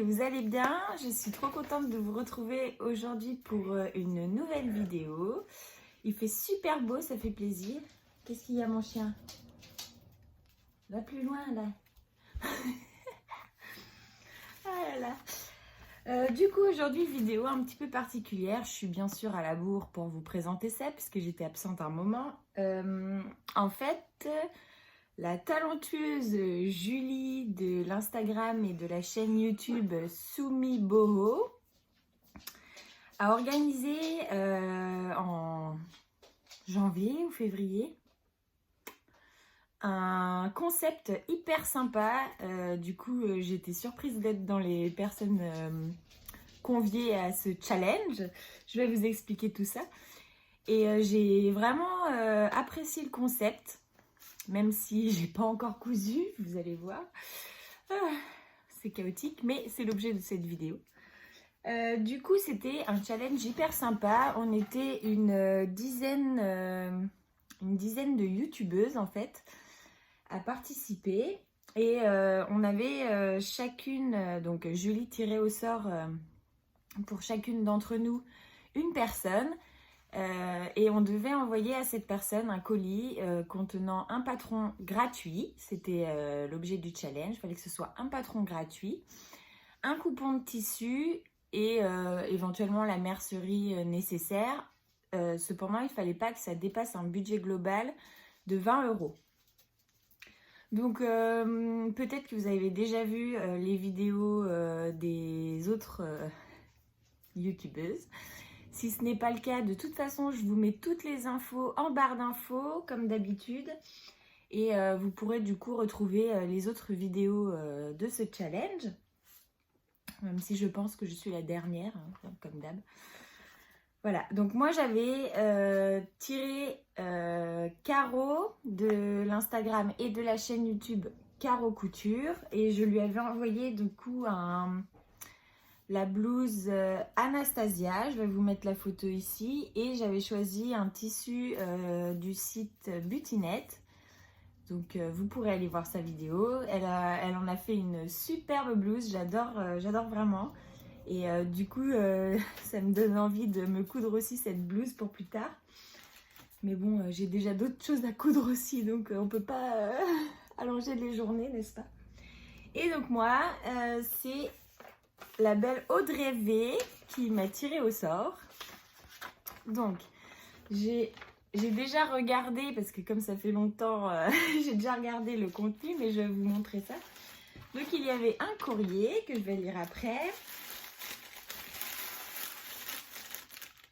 que vous allez bien. Je suis trop contente de vous retrouver aujourd'hui pour une nouvelle vidéo. Il fait super beau, ça fait plaisir. Qu'est-ce qu'il y a mon chien? Va plus loin là. Ah là là. Du coup aujourd'hui vidéo un petit peu particulière. Je suis bien sûr à la bourre pour vous présenter ça puisque j'étais absente un moment. En fait, la talentueuse Julie de l'Instagram et de la chaîne YouTube Soumi Boho a organisé en janvier ou février un concept hyper sympa. Du coup, j'étais surprise d'être dans les personnes conviées à ce challenge. Je vais vous expliquer tout ça. Et j'ai vraiment apprécié le concept. Même si j'ai pas encore cousu, vous allez voir. C'est chaotique, mais c'est l'objet de cette vidéo. Du coup, c'était un challenge hyper sympa. On était une dizaine de youtubeuses en fait à participer. Et on avait chacune, donc Julie tirait au sort pour chacune d'entre nous une personne. Et on devait envoyer à cette personne un colis contenant un patron gratuit. C'était l'objet du challenge. Il fallait que ce soit un patron gratuit, un coupon de tissu et éventuellement la mercerie nécessaire. Cependant, il ne fallait pas que ça dépasse un budget global de 20 €. Donc peut-être que vous avez déjà vu les vidéos des autres youtubeuses. Si ce n'est pas le cas, de toute façon, je vous mets toutes les infos en barre d'infos, comme d'habitude. Et vous pourrez du coup retrouver les autres vidéos de ce challenge. Même si je pense que je suis la dernière, hein, comme d'hab. Voilà, donc moi j'avais tiré Caro de l'Instagram et de la chaîne YouTube Caro Couture. Et je lui avais envoyé du coup la blouse Anastasia, je vais vous mettre la photo ici, et j'avais choisi un tissu du site Butinette, donc vous pourrez aller voir sa vidéo. Elle en a fait une superbe blouse, j'adore vraiment, et du coup ça me donne envie de me coudre aussi cette blouse pour plus tard, mais bon j'ai déjà d'autres choses à coudre aussi, donc on peut pas allonger les journées, n'est-ce pas? Et donc moi c'est la belle Audrey V qui m'a tiré au sort. Donc, j'ai déjà regardé, parce que comme ça fait longtemps, j'ai déjà regardé le contenu, mais je vais vous montrer ça. Donc, il y avait un courrier que je vais lire après.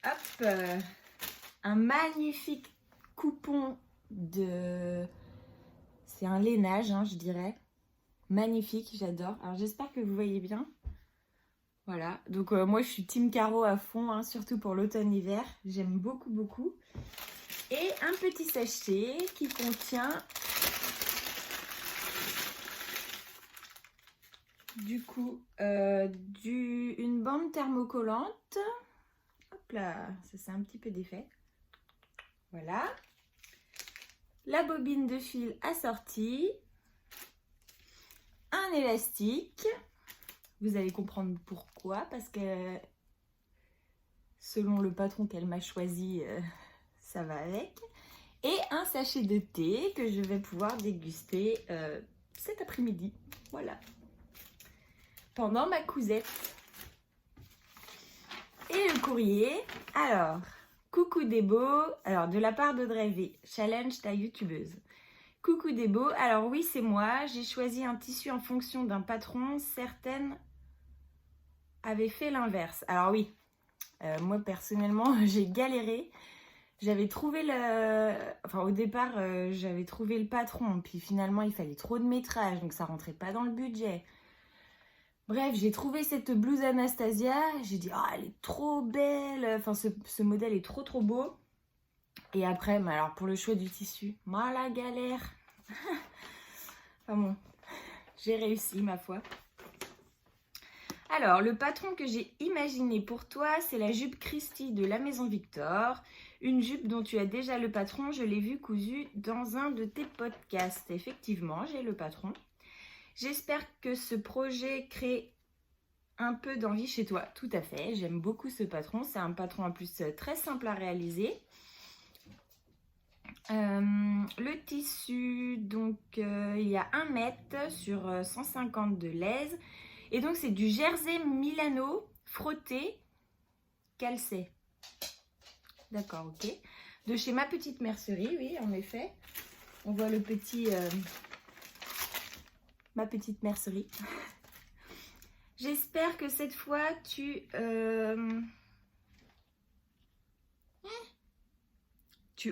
Hop, un magnifique coupon de... C'est un lainage, hein, je dirais. Magnifique, j'adore. Alors, j'espère que vous voyez bien. Voilà, donc moi je suis team Caro à fond, hein, surtout pour l'automne-hiver. J'aime beaucoup, beaucoup. Et un petit sachet qui contient du coup une bande thermocollante. Hop là, ça c'est un petit peu défait. Voilà. La bobine de fil assortie. Un élastique. Vous allez comprendre pourquoi, parce que selon le patron qu'elle m'a choisi, ça va avec. Et un sachet de thé que je vais pouvoir déguster cet après-midi. Voilà. Pendant ma cousette. Et le courrier. Alors, coucou des beaux. Alors, de la part d'Audrey V. Challenge ta youtubeuse. Coucou des beaux. Alors oui, c'est moi. J'ai choisi un tissu en fonction d'un patron. Certaines avaient fait l'inverse. Alors oui, moi personnellement, j'ai galéré. J'avais trouvé au départ, j'avais trouvé le patron. Puis finalement, il fallait trop de métrage. Donc ça rentrait pas dans le budget. Bref, j'ai trouvé cette blouse Anastasia. J'ai dit, oh, elle est trop belle. Enfin, ce modèle est trop beau. Et après, alors pour le choix du tissu, moi la galère. Enfin bon, j'ai réussi ma foi. Alors, le patron que j'ai imaginé pour toi, c'est la jupe Christie de la Maison Victor. Une jupe dont tu as déjà le patron, je l'ai vu cousu dans un de tes podcasts. Effectivement, j'ai le patron. J'espère que ce projet crée un peu d'envie chez toi. Tout à fait, j'aime beaucoup ce patron. C'est un patron en plus très simple à réaliser. Le tissu, donc il y a 1 mètre sur 150 de l'aise. Et donc c'est du jersey Milano frotté calcé. D'accord, ok. De chez Ma Petite Mercerie, oui, en effet. On voit le petit Ma Petite Mercerie. J'espère que cette fois tu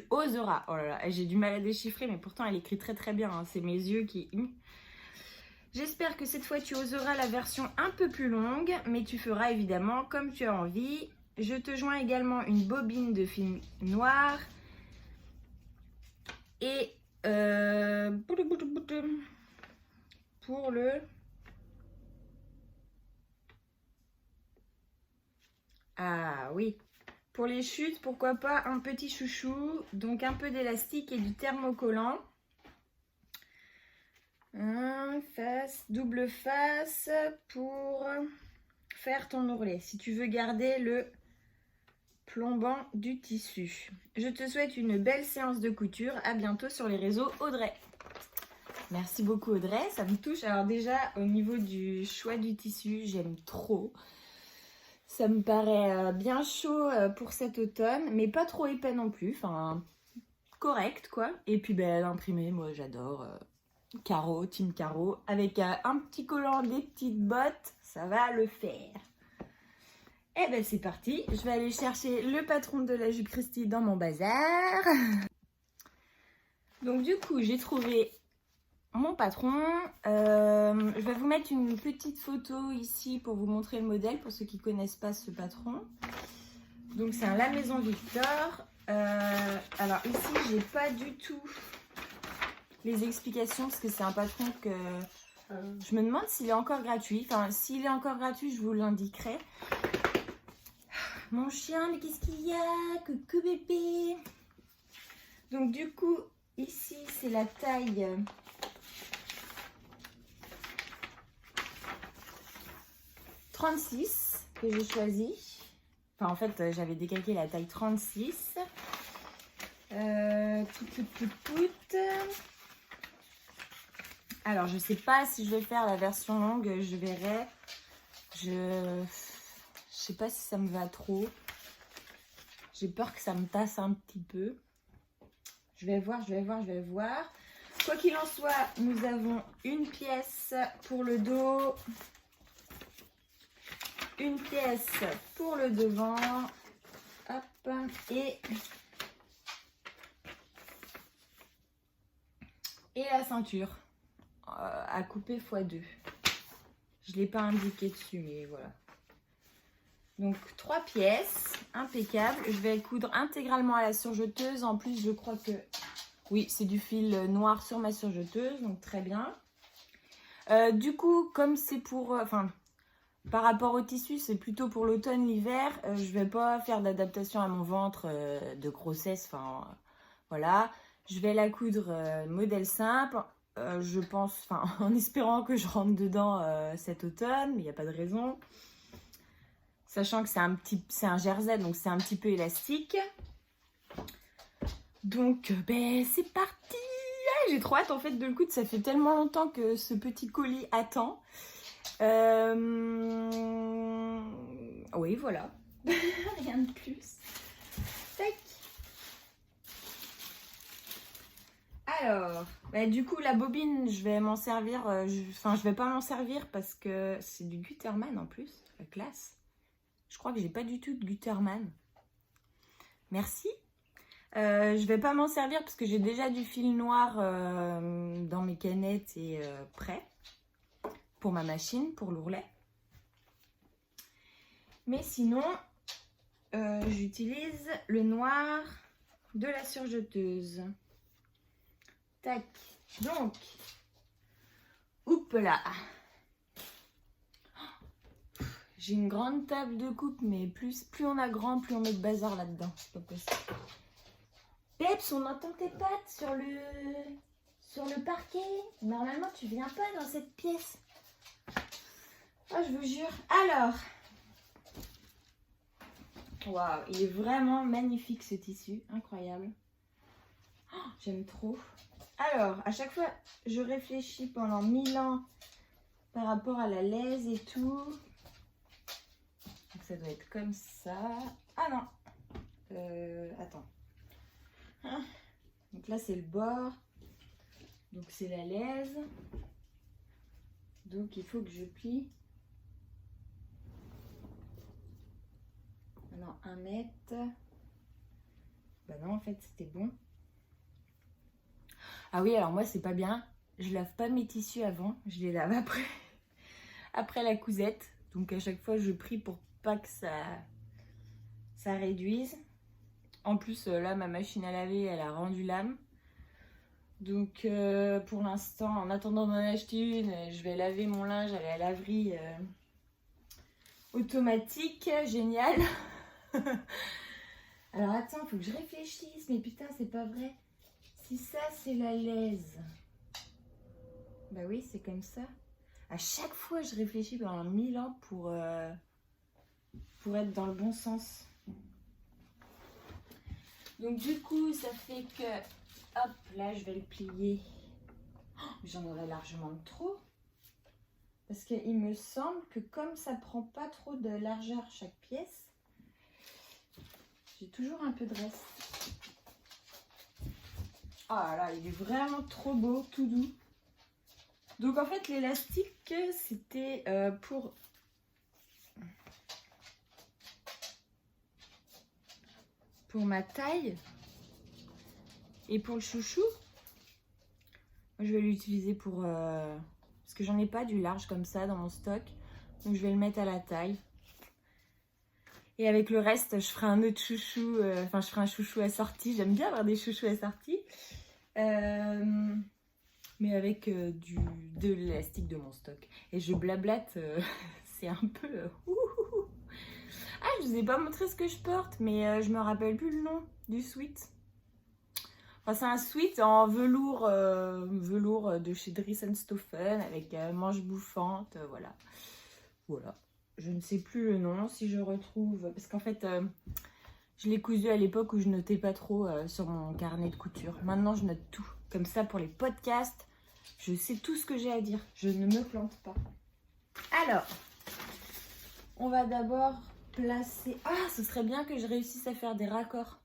oseras. Oh là là, j'ai du mal à déchiffrer, mais pourtant elle écrit très très bien. Hein. C'est mes yeux qui... J'espère que cette fois tu oseras la version un peu plus longue, mais tu feras évidemment comme tu as envie. Je te joins également une bobine de film noir. Et pour le... Ah oui, pour les chutes, pourquoi pas un petit chouchou, donc un peu d'élastique et du thermocollant. Double face pour faire ton ourlet, si tu veux garder le plombant du tissu. Je te souhaite une belle séance de couture, à bientôt sur les réseaux Audrey. Merci beaucoup Audrey, ça me touche. Alors déjà, au niveau du choix du tissu, j'aime trop. Ça me paraît bien chaud pour cet automne, mais pas trop épais non plus, enfin correct quoi. Et puis ben, l'imprimé, moi j'adore. Carreau, team carreau, avec un petit collant, des petites bottes, ça va le faire. Et ben c'est parti, je vais aller chercher le patron de la jupe Christie dans mon bazar. Donc du coup, j'ai trouvé mon patron. Je vais vous mettre une petite photo ici pour vous montrer le modèle, pour ceux qui ne connaissent pas ce patron. Donc c'est un La Maison Victor. Alors ici, j'ai pas du tout les explications parce que c'est un patron que je me demande s'il est encore gratuit. Enfin, s'il est encore gratuit, je vous l'indiquerai. Mon chien, mais qu'est-ce qu'il y a? Coucou bébé. Donc du coup, ici, c'est la taille 36 que j'ai choisi. Enfin, en fait, j'avais décalqué la taille 36. Alors, je sais pas si je vais faire la version longue, je verrai. Je sais pas si ça me va trop. J'ai peur que ça me tasse un petit peu. Je vais voir. Quoi qu'il en soit, nous avons une pièce pour le dos, une pièce pour le devant, hop, et la ceinture à couper x2. Je ne l'ai pas indiqué dessus, mais voilà. Donc 3 pièces, impeccable. Je vais coudre intégralement à la surjeteuse. En plus, je crois que oui, c'est du fil noir sur ma surjeteuse, donc très bien. Du coup, comme c'est pour, par rapport au tissu, c'est plutôt pour l'automne, l'hiver. Je vais pas faire d'adaptation à mon ventre de grossesse. Enfin, voilà. Je vais la coudre modèle simple. Je pense, en espérant que je rentre dedans cet automne, mais il n'y a pas de raison. Sachant que c'est un jersey, donc c'est un petit peu élastique. Donc, ben, c'est parti! Ah, j'ai trop hâte en fait de le coudre. Ça fait tellement longtemps que ce petit colis attend. Oui, voilà. Rien de plus. Tac. Alors, bah, du coup, la bobine, je vais m'en servir. Je vais pas m'en servir parce que c'est du Gutermann en plus. La classe. Je crois que j'ai pas du tout de Gutermann. Merci. Je vais pas m'en servir parce que j'ai déjà du fil noir dans mes canettes et prêt pour ma machine, pour l'ourlet. Mais sinon, j'utilise le noir de la surjeteuse. Tac. Donc, oups là. J'ai une grande table de coupe, mais plus on a grand, plus on met de bazar là-dedans. C'est pas possible. Peps, on entend tes pattes sur le parquet. Normalement, tu viens pas dans cette pièce. Ah, je vous jure. Alors, waouh, il est vraiment magnifique ce tissu, incroyable. Oh, j'aime trop. Alors, à chaque fois, je réfléchis pendant 1000 ans par rapport à la laise et tout. Donc ça doit être comme ça. Ah non. Attends. Ah. Donc là, c'est le bord. Donc c'est la laise. Donc il faut que je plie. Non, 1 mètre. Bah non, en fait, c'était bon. Ah oui, alors moi, c'est pas bien. Je lave pas mes tissus avant. Je les lave après. Après la cousette. Donc à chaque fois, je prie pour pas que ça réduise. En plus, là, ma machine à laver, elle a rendu l'âme. Donc pour l'instant, en attendant d'en acheter une, je vais laver mon linge à la laverie automatique. Génial. Alors attends, il faut que je réfléchisse. Mais putain, c'est pas vrai. Si ça, c'est la laise. Bah oui, c'est comme ça. À chaque fois, je réfléchis pendant 1000 ans pour être dans le bon sens. Donc du coup, ça fait que... Hop, là, je vais le plier. Oh, j'en aurais largement trop. Parce qu'il me semble que comme ça prend pas trop de largeur chaque pièce, j'ai toujours un peu de reste. Ah là, il est vraiment trop beau, tout doux. Donc en fait, l'élastique, c'était pour ma taille et pour le chouchou. Je vais l'utiliser pour... parce que j'en ai pas du large comme ça dans mon stock. Donc je vais le mettre à la taille. Et avec le reste, je ferai un autre chouchou. Enfin, je ferai un chouchou assorti. J'aime bien avoir des chouchous assortis. Mais avec de l'élastique de mon stock. Et je blablate. C'est un peu... Ah, je vous ai pas montré ce que je porte. Mais je me rappelle plus le nom du sweat. Enfin, c'est un sweat en velours, velours de chez Dries & Stoffen avec manches bouffantes, voilà. Voilà. Je ne sais plus le nom, si je retrouve, parce qu'en fait, je l'ai cousu à l'époque où je notais pas trop sur mon carnet de couture. Maintenant, je note tout. Comme ça, pour les podcasts, je sais tout ce que j'ai à dire. Je ne me plante pas. Alors, on va d'abord placer... Ah, ce serait bien que je réussisse à faire des raccords.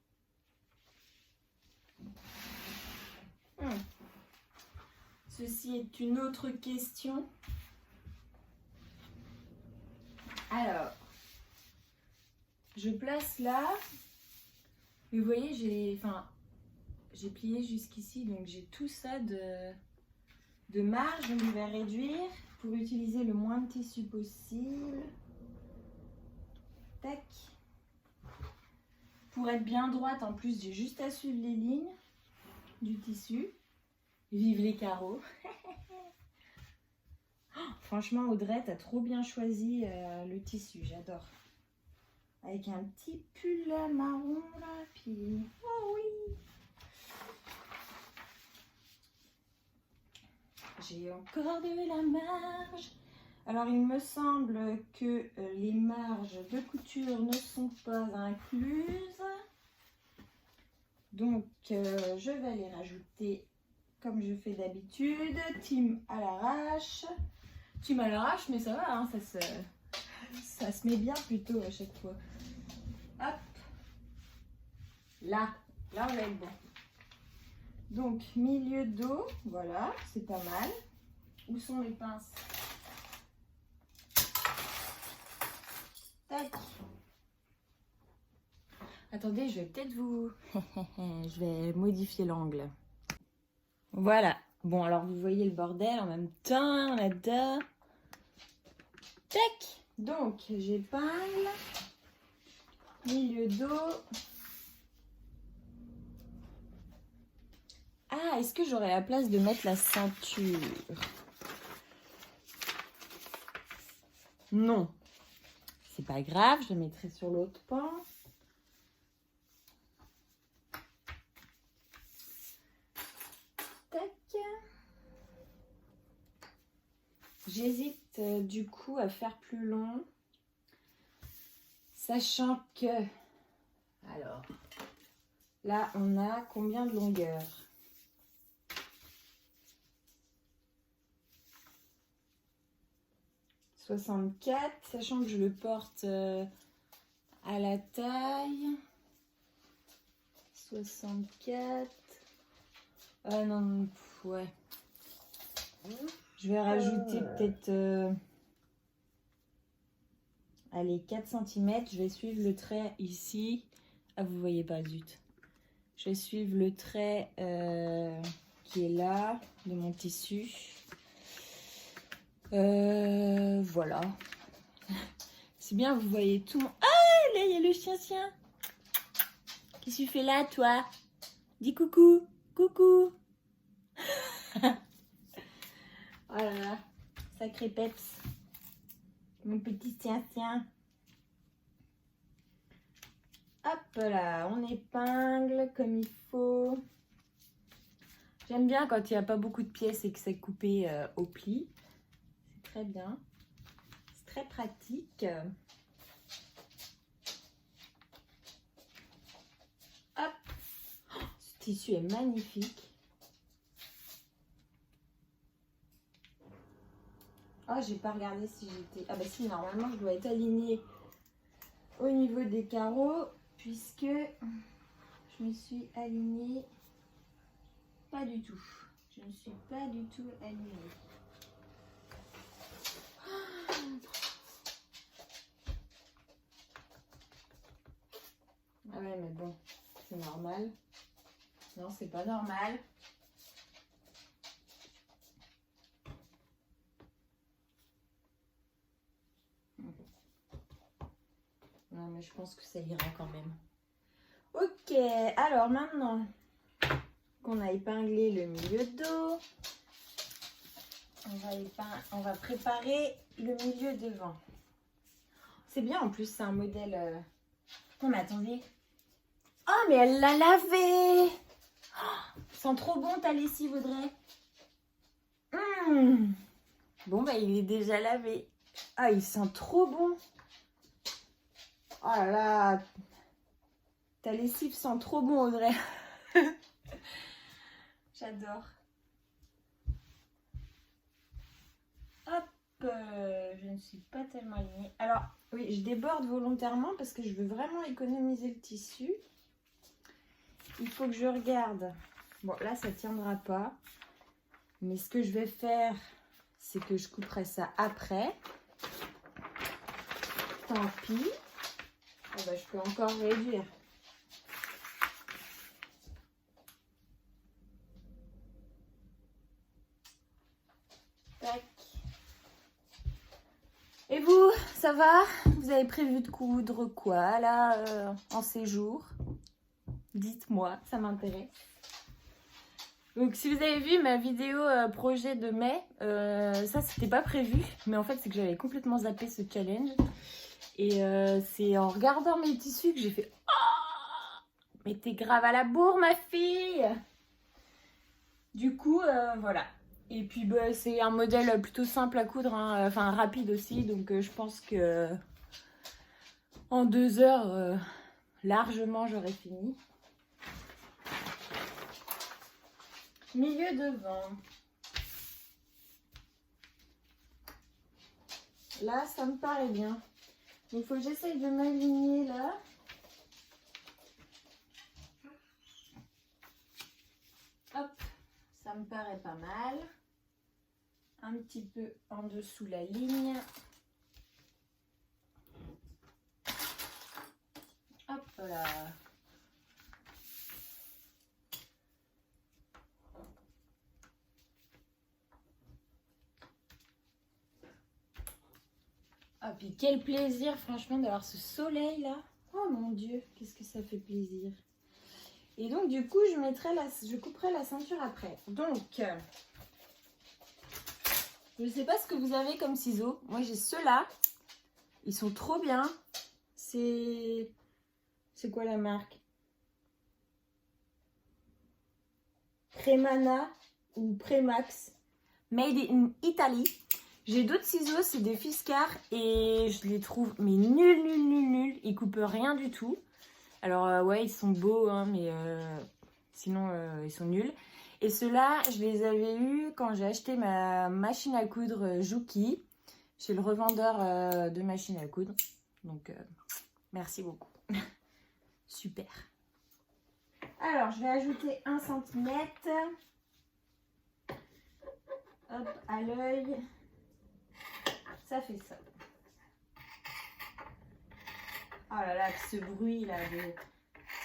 Ceci est une autre question. Alors, je place là. Et vous voyez, j'ai plié jusqu'ici, donc j'ai tout ça de marge. Donc je vais réduire pour utiliser le moins de tissu possible. Tac. Pour être bien droite, en plus, j'ai juste à suivre les lignes du tissu. Vive les carreaux. Franchement, Audrey, t'as trop bien choisi le tissu, j'adore. Avec un petit pull marron là, puis... Oh oui! J'ai encore de la marge. Alors, il me semble que les marges de couture ne sont pas incluses. Donc, je vais les rajouter comme je fais d'habitude. Team à l'arrache. Team à l'arrache, mais ça va, hein, ça se met bien plutôt à chaque fois. Hop. Là on va être bon. Donc, milieu dos, voilà, c'est pas mal. Où sont les pinces? Tac. Attendez, je vais peut-être vous... je vais modifier l'angle. Voilà. Bon, alors vous voyez le bordel en même temps là-dedans. Tac. Donc, j'épingle. Milieu dos. Ah, est-ce que j'aurai la place de mettre la ceinture? Non. C'est pas grave, je la mettrai sur l'autre pan. Tac. J'hésite du coup à faire plus long. Sachant que, alors, là on a combien de longueur? 64, sachant que je le porte à la taille. 64. Ah non, ouais. Je vais rajouter peut-être... allez, 4 cm. Je vais suivre le trait ici. Ah, vous voyez pas, zut. Je vais suivre le trait qui est là, de mon tissu. Voilà. C'est bien, vous voyez tout. Ah, là, il y a le chien. Qu'est-ce que tu fais là, toi? Dis coucou. Coucou. Oh là là, sacré peps. Mon petit tien. Hop là, on épingle comme il faut. J'aime bien quand il n'y a pas beaucoup de pièces et que c'est coupé au pli. C'est très bien. C'est très pratique. Hop. Oh, ce tissu est magnifique. Oh, j'ai pas regardé si j'étais... Ah bah si, normalement, je dois être alignée au niveau des carreaux, puisque je me suis alignée pas du tout. Je ne suis pas du tout alignée. Ah ouais, mais bon, c'est normal. Non, c'est pas normal. Non, mais je pense que ça ira quand même. Ok, alors maintenant qu'on a épinglé le milieu de dos, on va préparer le milieu devant. C'est bien en plus, c'est un modèle... Non mais attendez. Oh mais elle l'a lavé. Oh, sent trop bon ta lessive, Audrey. Bon bah il est déjà lavé. Ah, il sent trop bon. Oh là là. Ta lessive sent trop bon, Audrey. J'adore. Hop, je ne suis pas tellement alignée. Alors, oui, je déborde volontairement parce que je veux vraiment économiser le tissu. Il faut que je regarde. Bon, là, ça ne tiendra pas. Mais ce que je vais faire, c'est que je couperai ça après. Tant pis. Oh bah, je peux encore réduire. Tac. Et vous, ça va? Vous avez prévu de coudre quoi là en séjour? Dites-moi, ça m'intéresse. Donc si vous avez vu ma vidéo projet de mai, ça c'était pas prévu, mais en fait c'est que j'avais complètement zappé ce challenge. Et c'est en regardant mes tissus que j'ai fait « Oh, mais t'es grave à la bourre ma fille !» Du coup, voilà. Et puis bah, c'est un modèle plutôt simple à coudre, hein, enfin rapide aussi, donc je pense que en 2 heures, largement j'aurai fini. Milieu devant. Là, ça me paraît bien. Il faut que j'essaye de m'aligner là. Hop, ça me paraît pas mal. Un petit peu en dessous la ligne. Hop là. Ah, puis quel plaisir franchement d'avoir ce soleil là. Oh mon Dieu, qu'est-ce que ça fait plaisir. Et donc du coup je couperai la ceinture après. Donc, je ne sais pas ce que vous avez comme ciseaux. Moi j'ai ceux-là. Ils sont trop bien. C'est quoi la marque? Cremana ou Premax. Made in Italy. J'ai d'autres ciseaux, c'est des Fiskars et je les trouve mais nuls. Ils coupent rien du tout. Alors ouais, ils sont beaux, hein, mais sinon ils sont nuls. Et ceux-là, je les avais eus quand j'ai acheté ma machine à coudre Juki chez le revendeur de machines à coudre. Donc merci beaucoup. Super. Alors, je vais ajouter 1 cm. Hop, à l'œil. Ça fait ça. Oh là là, ce bruit là de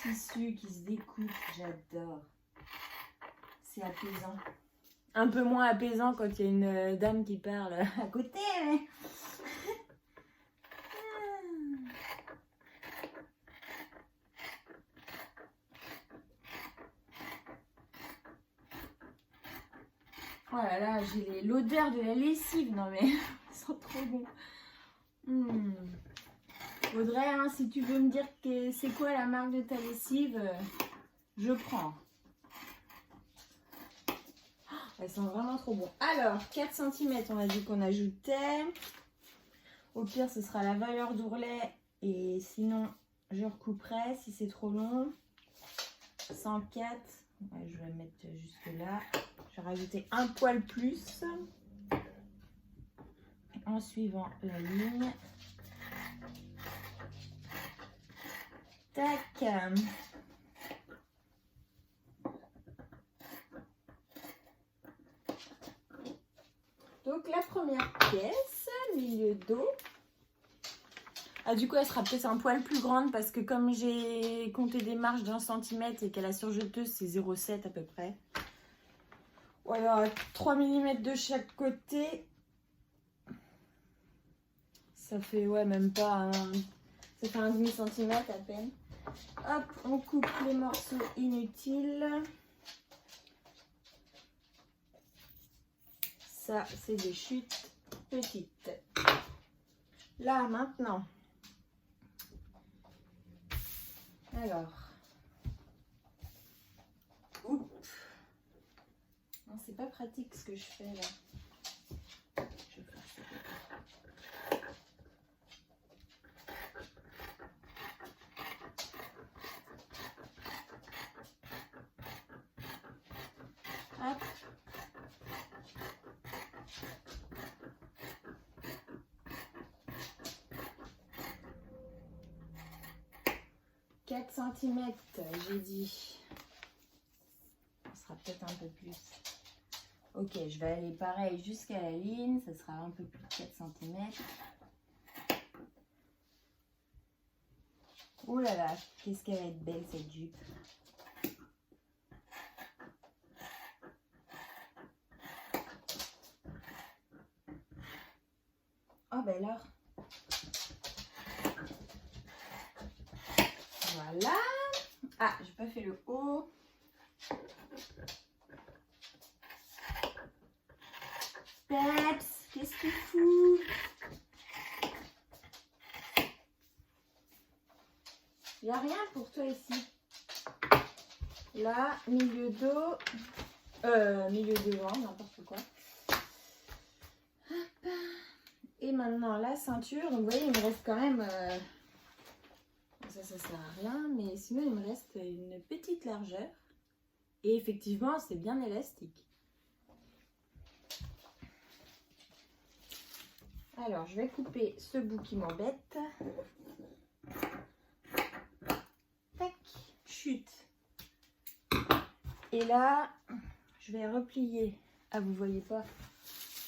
tissu qui se découpe, j'adore. C'est apaisant. Un peu moins apaisant quand il y a une dame qui parle à côté. Mais... Oh là là, j'ai l'odeur de la lessive. Non mais, ils sont trop bons. Audrey, hein, si tu veux me dire que c'est quoi la marque de ta lessive, je prends. Elles sont vraiment trop bons. Alors, 4 cm, on a dit qu'on ajoutait. Au pire, ce sera la valeur d'ourlet. Et sinon, je recouperai si c'est trop long. 104. Ouais, je vais mettre jusque là. Je vais rajouter un poil plus. En suivant la ligne. Tac. Donc la première pièce, milieu dos. Ah, du coup, elle sera peut-être un poil plus grande parce que comme j'ai compté des marges d'1 centimètre et qu'à la surjeteuse, c'est 0,7 à peu près. Ou alors 3 mm de chaque côté. Ça fait, ouais, même pas un... Ça fait un demi-centimètre à peine. Hop, on coupe les morceaux inutiles. Ça, c'est des chutes petites. Là, maintenant. Alors. Oups. Non, c'est pas pratique ce que je fais là. Je vais faire ça. Hop. 4 cm, j'ai dit. Ça sera peut-être un peu plus. Ok, je vais aller pareil jusqu'à la ligne. Ça sera un peu plus de 4 cm. Oh là là, qu'est-ce qu'elle va être belle cette jupe. Oh ben alors. Voilà. Ah, j'ai pas fait le haut. Peps, qu'est-ce que tu fous? Il n'y a rien pour toi ici. Là, milieu dos. Milieu devant, n'importe quoi. Hop. Et maintenant, la ceinture. Donc, vous voyez, il me reste quand même... ça sert à rien. Mais sinon, il me reste une petite largeur. Et effectivement, c'est bien élastique. Alors, je vais couper ce bout qui m'embête. Tac, chute. Et là, je vais replier. Ah, vous voyez pas?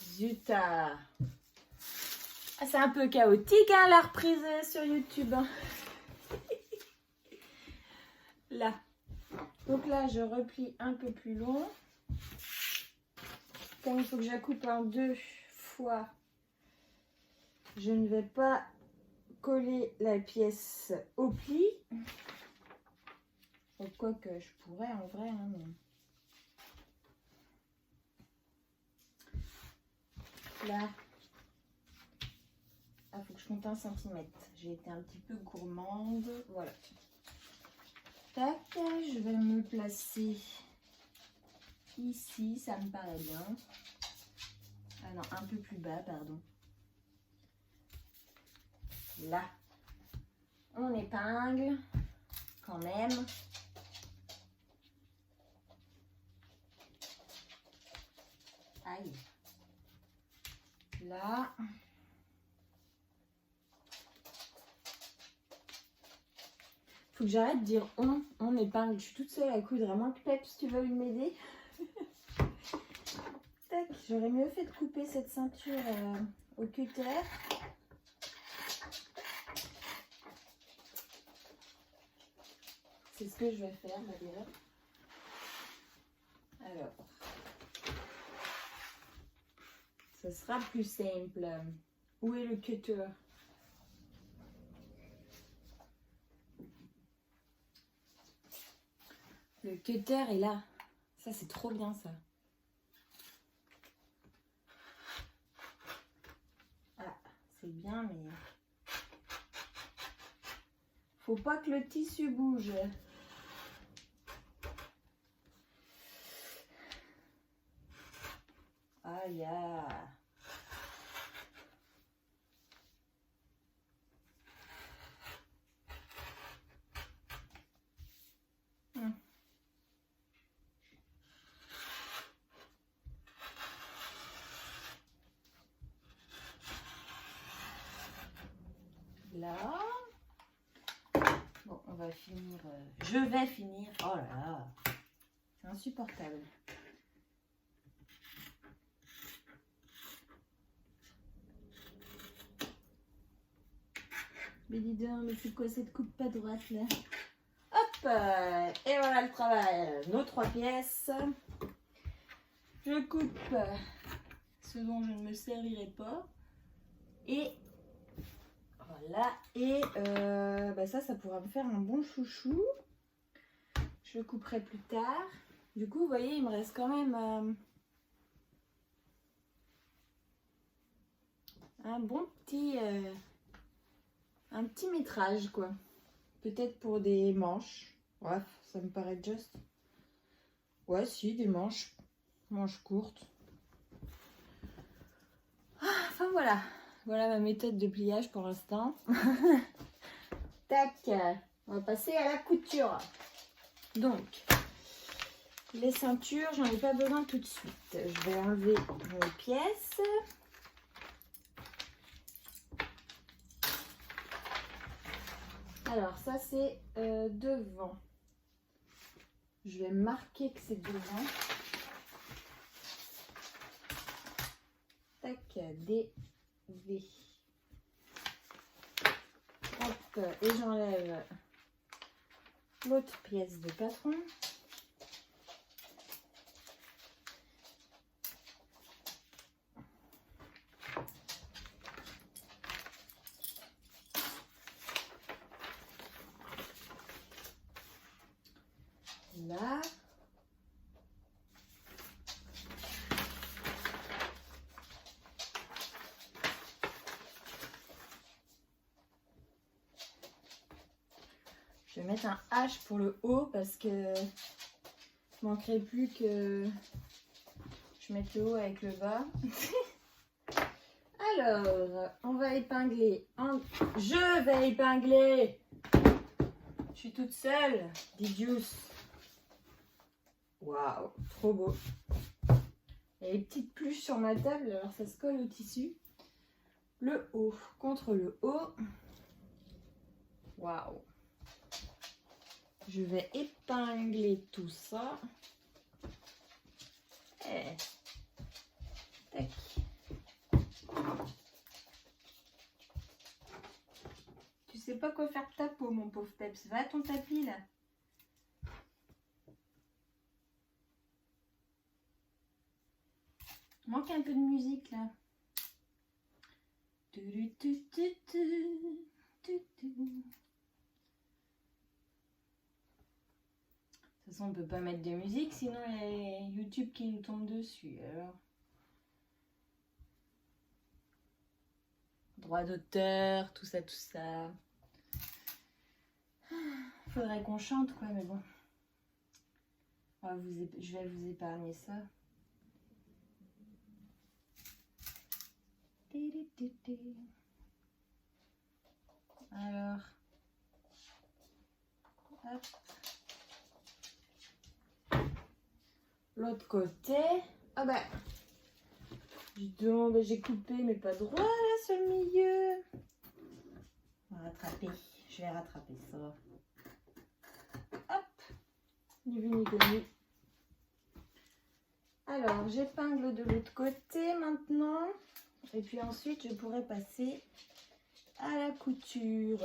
Zut! Ah, c'est un peu chaotique, hein, la reprise sur YouTube. Là. Donc là, je replie un peu plus long. Comme il faut que je la coupe en 2 fois, je ne vais pas coller la pièce au pli. Quoi que je pourrais en vrai. Hein, mais... Là. Ah, faut que je compte 1 cm. J'ai été un petit peu gourmande. Voilà. Tac, je vais me placer ici, ça me paraît bien. Ah non, un peu plus bas, pardon. Là. On épingle quand même. Aïe. Là. Faut que j'arrête de dire on épingle. Je suis toute seule à coudre. À moins que Peps, tu veuilles m'aider. Tac, j'aurais mieux fait de couper cette ceinture au cutter. C'est ce que je vais faire d'ailleurs. Alors, ce sera plus simple. Où est le cutter? Le cutter est là. Ça, c'est trop bien, ça. Ah, c'est bien, mais... faut pas que le tissu bouge. Aïe, aïe. Là. Bon, on va finir. Je vais finir. Oh là là. C'est insupportable. Mais dis donc, mais c'est quoi cette coupe pas droite là? Hop, et voilà le travail. Nos 3 pièces. Je coupe ce dont je ne me servirai pas. Et voilà. Et bah ça pourra me faire un bon chouchou. Je le couperai plus tard. Du coup, vous voyez, il me reste quand même un bon petit... un petit métrage, quoi. Peut-être pour des manches. Bref, ça me paraît juste. Ouais, si, des manches. Manches courtes. Enfin, voilà. Voilà ma méthode de pliage pour l'instant. Tac. On va passer à la couture. Donc, les ceintures, j'en ai pas besoin tout de suite. Je vais enlever mes pièces. Alors, ça, c'est devant. Je vais marquer que c'est devant. Tac, D, V. Hop, et j'enlève l'autre pièce de patron. Là. Je vais mettre un H pour le haut parce que il manquerait plus que je mette le haut avec le bas. Alors, on va épingler. Je vais épingler. Je suis toute seule. Didius. Waouh, trop beau. Il y a des petites pluches sur ma table, alors ça se colle au tissu. Le haut contre le haut. Waouh. Je vais épingler tout ça. Et... tac. Tu sais pas quoi faire de ta peau, mon pauvre Peps. Va à ton tapis, là. Manque un peu de musique, là. De toute façon, on peut pas mettre de musique, sinon il y a YouTube qui nous tombe dessus. Alors, droit d'auteur, tout ça, tout ça. Faudrait qu'on chante, quoi, mais bon. Je vais vous épargner ça. Alors, hop. L'autre côté. Ah bah, j'ai coupé mais pas droit là sur le milieu. On va rattraper. Je vais rattraper ça. Hop, du venu. Alors, j'épingle de l'autre côté maintenant. Et puis ensuite, je pourrais passer à la couture.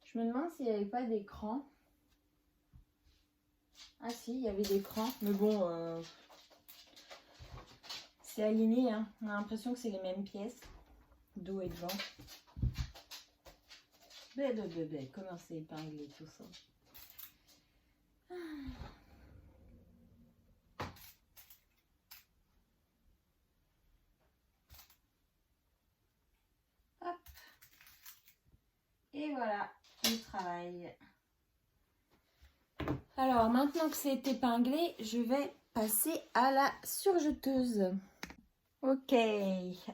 Je me demande s'il n'y avait pas d'écran. Ah si, il y avait d'écran. Mais bon, c'est aligné. Hein. On a l'impression que c'est les mêmes pièces. Dos et devant. Comment c'est épinglé tout ça. Hop. Et voilà, le travail. Alors, maintenant que c'est épinglé, je vais passer à la surjeteuse. Ok,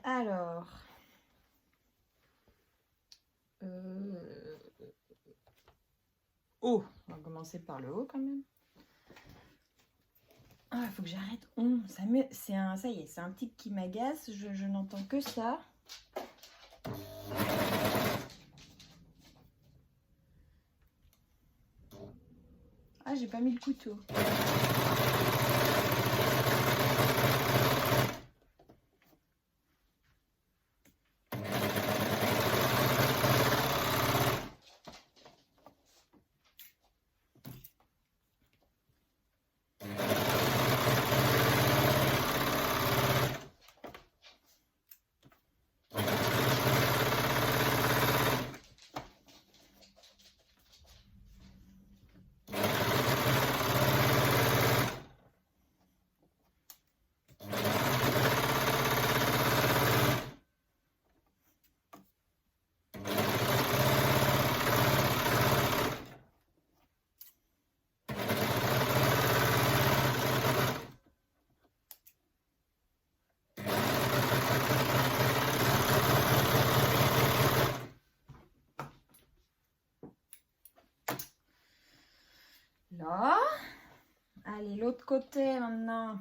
alors... haut, on va commencer par le haut quand même. Ah, il faut que j'arrête. Ça y est, c'est un type qui m'agace, je n'entends que ça. Ah, j'ai pas mis le couteau. Là. Allez, l'autre côté maintenant.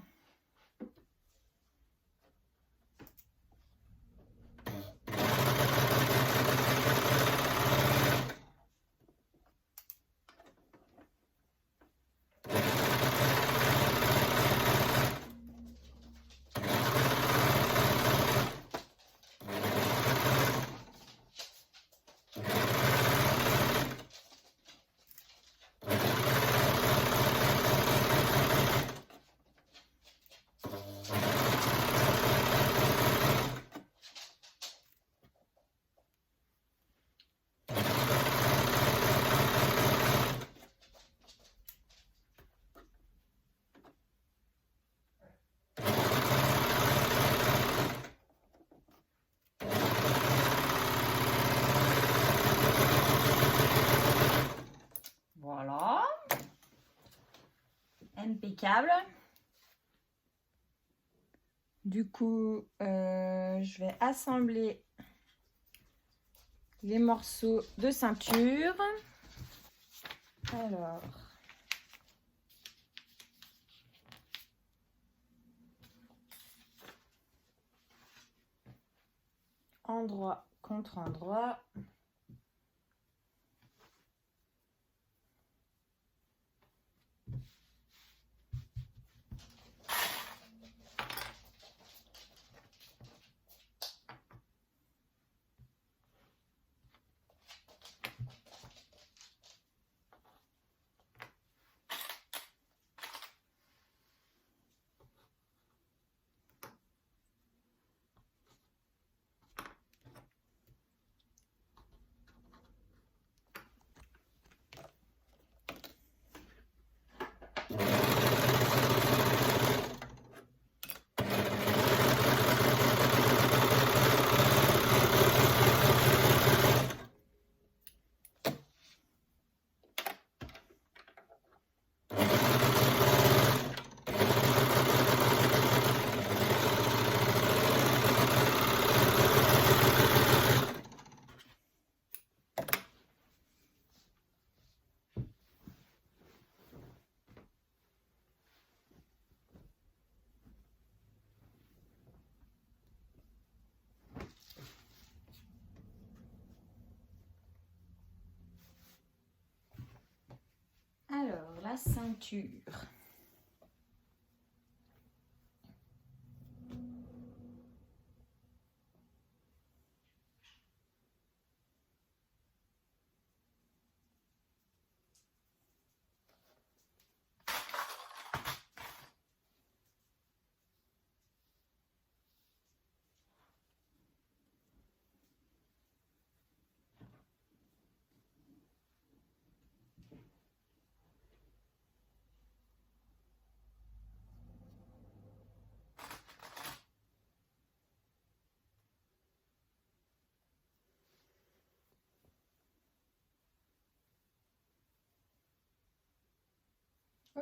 Voilà. Impeccable. Du coup, je vais assembler les morceaux de ceinture. Alors, endroit contre endroit. la ceinture.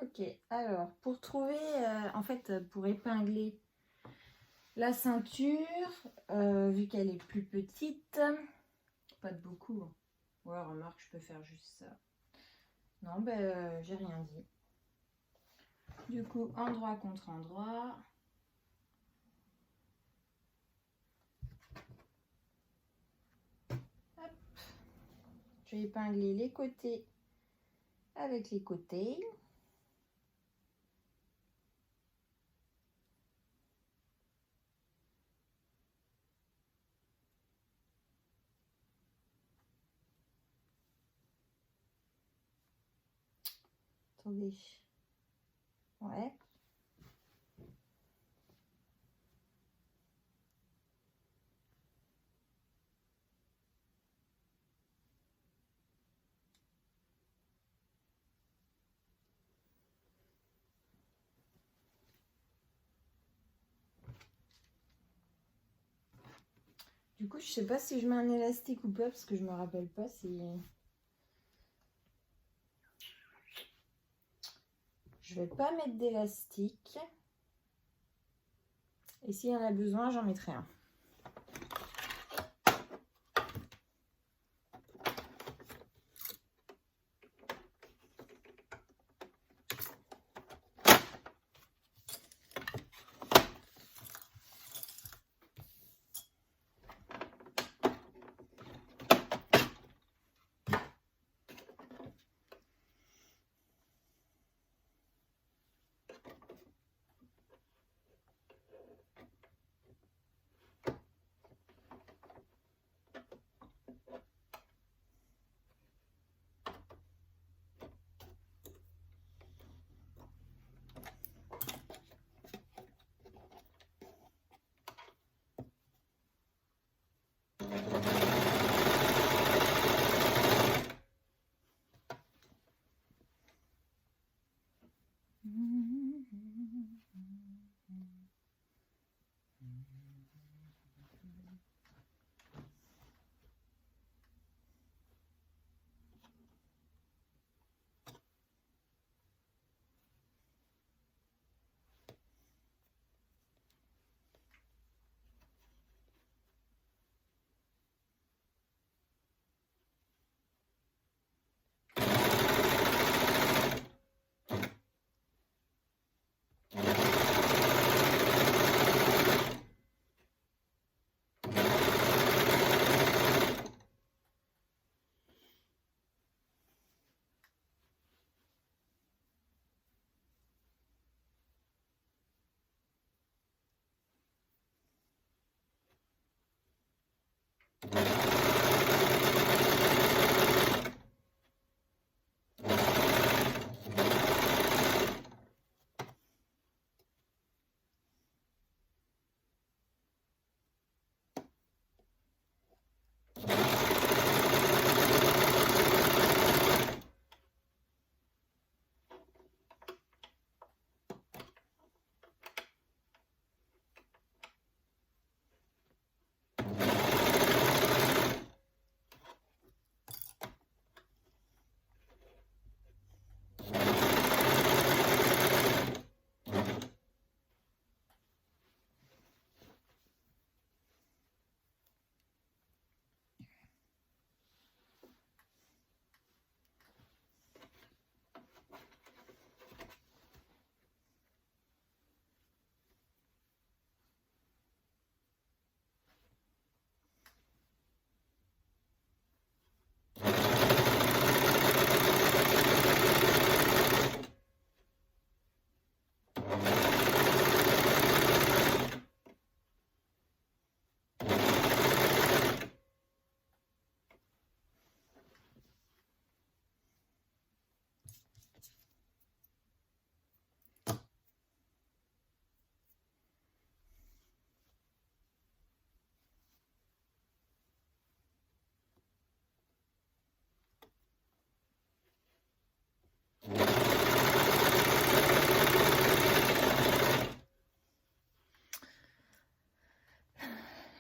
Ok, alors pour trouver, en fait, pour épingler la ceinture, vu qu'elle est plus petite, pas de beaucoup. Ouais, remarque, je peux faire juste ça. Non, ben, j'ai rien dit. Du coup, endroit contre endroit. Hop. Je vais épingler les côtés avec les côtés. Attendez. Ouais. Du coup, je sais pas si je mets un élastique ou pas, parce que je me rappelle pas si... Je vais pas mettre d'élastique. Et s'il y en a besoin, j'en mettrai un.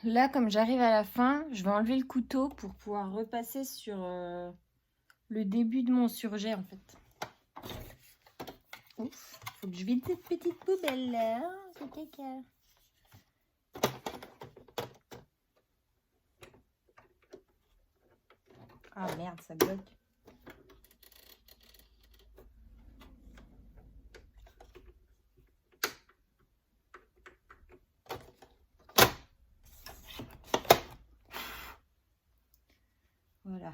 là, comme j'arrive à la fin, je vais enlever le couteau pour pouvoir repasser sur le début de mon surjet, en fait. Ouf, faut que je vide cette petite poubelle là, c'est caca. Ah merde, ça bloque. Voilà.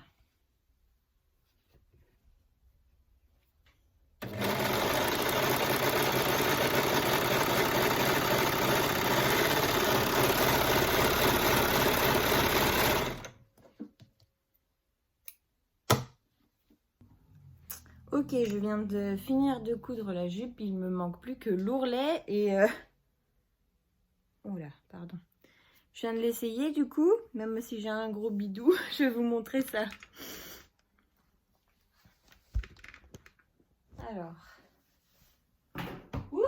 Ok, je viens de finir de coudre la jupe. Il me manque plus que l'ourlet et... Oula, pardon. Je viens de l'essayer du coup, même si j'ai un gros bidou. Je vais vous montrer ça. Alors... Ouh.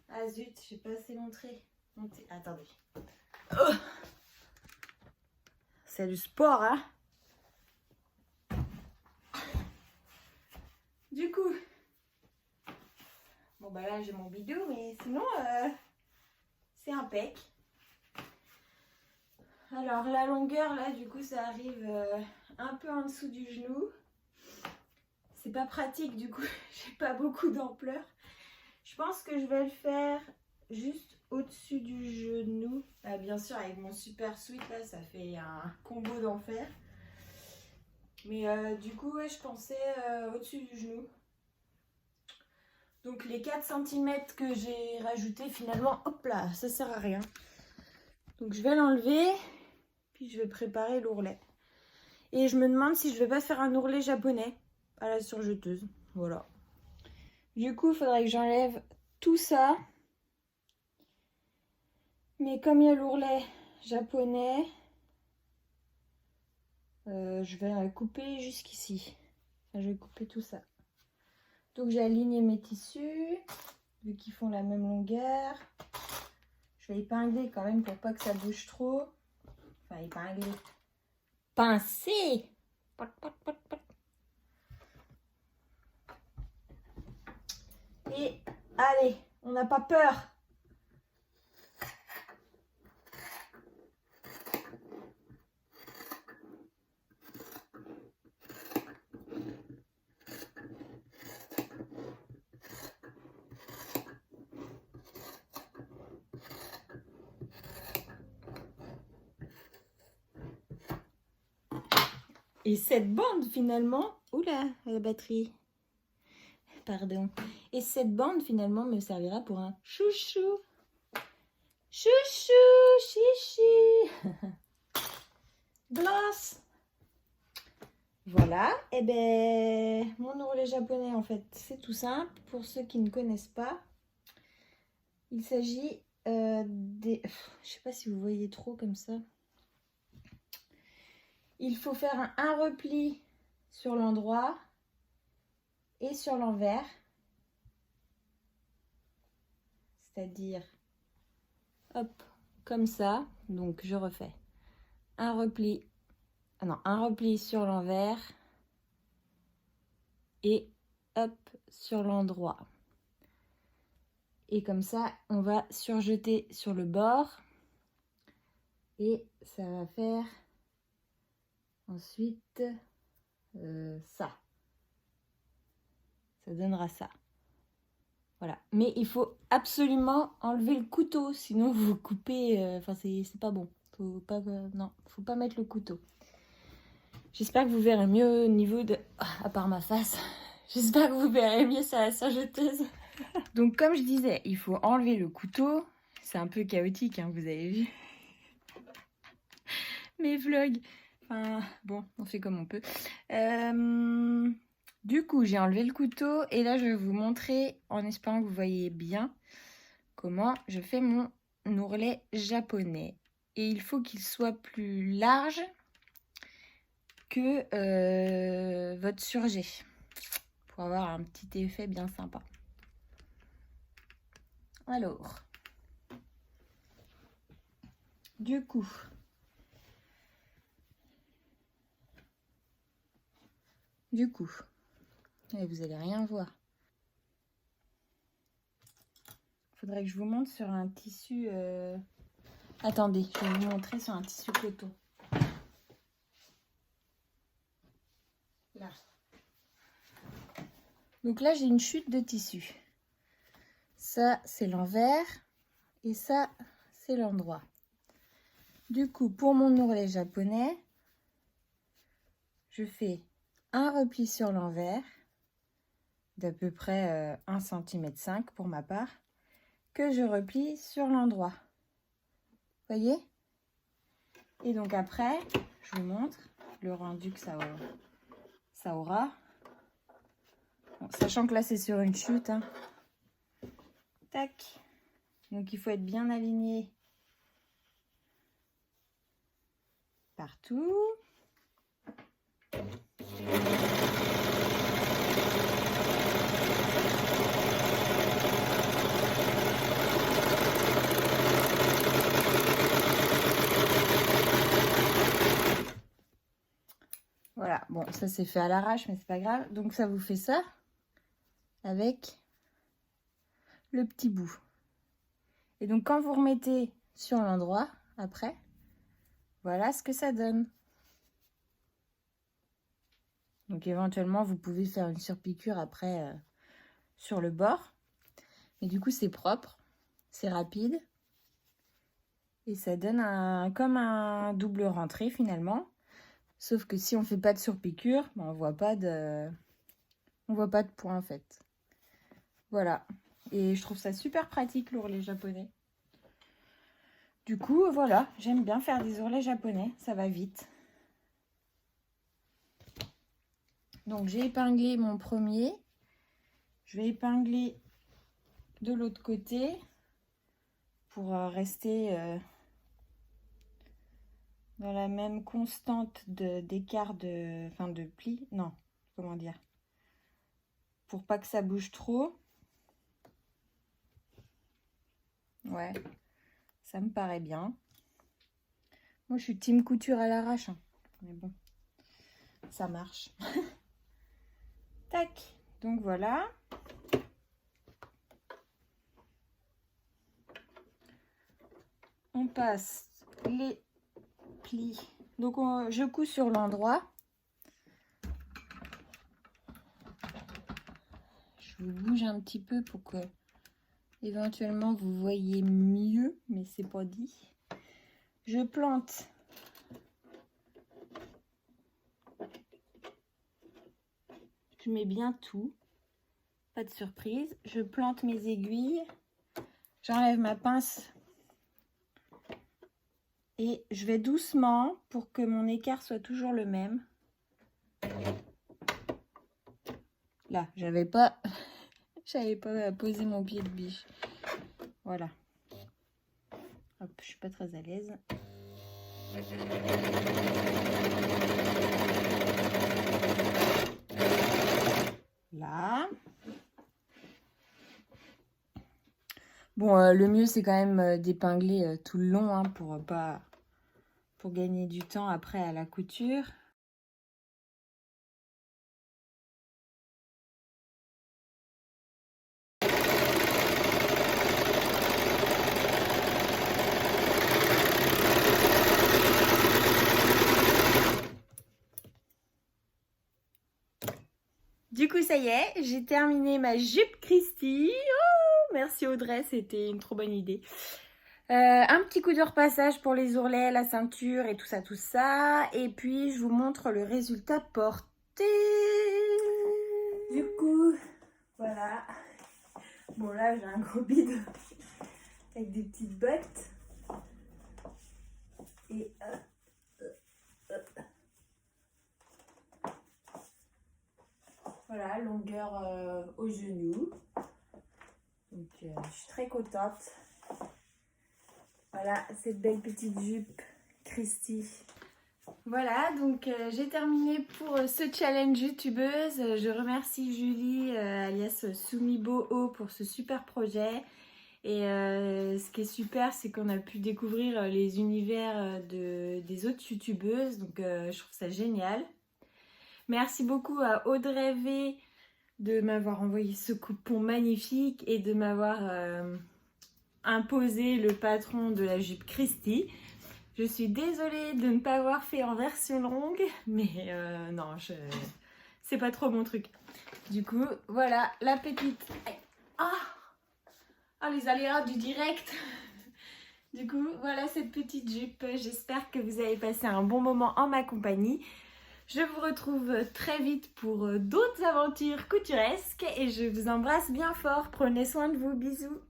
Ah zut, j'ai pas assez montré. Attendez. Oh, c'est du sport, hein. Du coup, bon bah là j'ai mon bidou, mais sinon c'est impec. Alors la longueur là, du coup ça arrive un peu en dessous du genou. C'est pas pratique, du coup j'ai pas beaucoup d'ampleur. Je pense que je vais le faire juste au-dessus du genou. Ah, bien sûr, avec mon super sweat là, ça fait un combo d'enfer. Mais du coup, ouais, je pensais au-dessus du genou. Donc les 4 cm que j'ai rajouté finalement, hop là, ça sert à rien. Donc je vais l'enlever, puis je vais préparer l'ourlet. Et je me demande si je vais pas faire un ourlet japonais à la surjeteuse. Voilà. Du coup, il faudrait que j'enlève tout ça. Mais comme il y a l'ourlet japonais, je vais couper jusqu'ici. Enfin, je vais couper tout ça. Donc j'ai aligné mes tissus, vu qu'ils font la même longueur. Je vais épingler quand même pour pas que ça bouge trop. Enfin, épingler. Pincer. Pot, pot, pot, pot. Et allez, on n'a pas peur. Et cette bande finalement, oula, la batterie, pardon. Et cette bande finalement me servira pour un chouchou. Chouchou, chichi. Glace. Voilà, et ben mon ourlet japonais en fait, c'est tout simple. Pour ceux qui ne connaissent pas, il s'agit des... Je sais pas si vous voyez trop comme ça. Il faut faire un repli sur l'endroit et sur l'envers. C'est-à-dire, hop, comme ça. Donc, je refais un repli, un repli sur l'envers et hop, sur l'endroit. Et comme ça, on va surjeter sur le bord et ça va faire ensuite ça. Ça donnera ça. Voilà. Mais il faut absolument enlever le couteau, sinon vous coupez. Enfin, c'est pas bon. Faut pas, non, faut pas mettre le couteau. J'espère que vous verrez mieux au niveau de... à part ma face. J'espère que vous verrez mieux sur la surjeteuse. Donc, comme je disais, il faut enlever le couteau. C'est un peu chaotique, hein, vous avez vu. Mes vlogs. Enfin, bon, on fait comme on peut. Du coup, j'ai enlevé le couteau et là, je vais vous montrer, en espérant que vous voyez bien, comment je fais mon ourlet japonais. Et il faut qu'il soit plus large que votre surjet pour avoir un petit effet bien sympa. Alors, Du coup, et vous allez rien voir. Faudrait que je vous montre sur un tissu. Attendez, je vais vous montrer sur un tissu coton. Là. Donc là, j'ai une chute de tissu. Ça, c'est l'envers. Et ça, c'est l'endroit. Du coup, pour mon ourlet japonais, je fais un repli sur l'envers d'à peu près 1,5 cm pour ma part, que je replie sur l'endroit. Voyez? Et donc après, je vous montre le rendu que ça aura. Bon, sachant que là, c'est sur une chute. Hein. Tac. Donc, il faut être bien aligné partout. Voilà, bon, ça c'est fait à l'arrache, mais c'est pas grave. Donc, ça vous fait ça avec le petit bout. Et donc, quand vous remettez sur l'endroit, après, voilà ce que ça donne. Donc, éventuellement, vous pouvez faire une surpiqûre après sur le bord. Mais du coup, c'est propre, c'est rapide. Et ça donne comme un double rentré finalement. Sauf que si on ne fait pas de surpiqûre, on voit pas de point en fait. Voilà. Et je trouve ça super pratique l'ourlet japonais. Du coup, voilà, j'aime bien faire des ourlets japonais, ça va vite. Donc j'ai épinglé mon premier. Je vais épingler de l'autre côté pour rester dans la même constante d'écart de pli. Non, comment dire? Pour pas que ça bouge trop. Ouais, ça me paraît bien. Moi, je suis team couture à l'arrache. Hein. Mais bon, ça marche. Tac. Donc voilà. On passe les plis. Donc, je couds sur l'endroit. Je vous bouge un petit peu pour que éventuellement vous voyez mieux, mais c'est pas dit. Je plante je mets bien tout, pas de surprise. Je plante mes aiguilles, j'enlève ma pince et je vais doucement pour que mon écart soit toujours le même. Là, j'avais pas posé mon pied de biche. Voilà. Hop, je suis pas très à l'aise. Là. Bon, le mieux c'est quand même d'épingler tout le long hein, pour gagner du temps après à la couture. Du coup, ça y est, j'ai terminé ma jupe Christy. Oh, merci Audrey, c'était une trop bonne idée. Un petit coup de repassage pour les ourlets, la ceinture et tout ça, tout ça. Et puis, je vous montre le résultat porté. Du coup, voilà. Bon, là, j'ai un gros bide avec des petites bottes. Et voilà, longueur au genou. Donc, je suis très contente. Voilà, cette belle petite jupe Christy. Voilà, donc j'ai terminé pour ce challenge youtubeuse. Je remercie Julie, alias Sumibo pour ce super projet. Et ce qui est super, c'est qu'on a pu découvrir les univers des autres youtubeuses, donc je trouve ça génial. Merci beaucoup à Audrey V de m'avoir envoyé ce coupon magnifique et de m'avoir imposé le patron de la jupe Christy. Je suis désolée de ne pas avoir fait en version longue, mais non, c'est pas trop mon truc. Du coup, voilà la petite... Ah, les aléas du direct. Du coup, voilà cette petite jupe. J'espère que vous avez passé un bon moment en ma compagnie. Je vous retrouve très vite pour d'autres aventures couturesques et je vous embrasse bien fort. Prenez soin de vous. Bisous.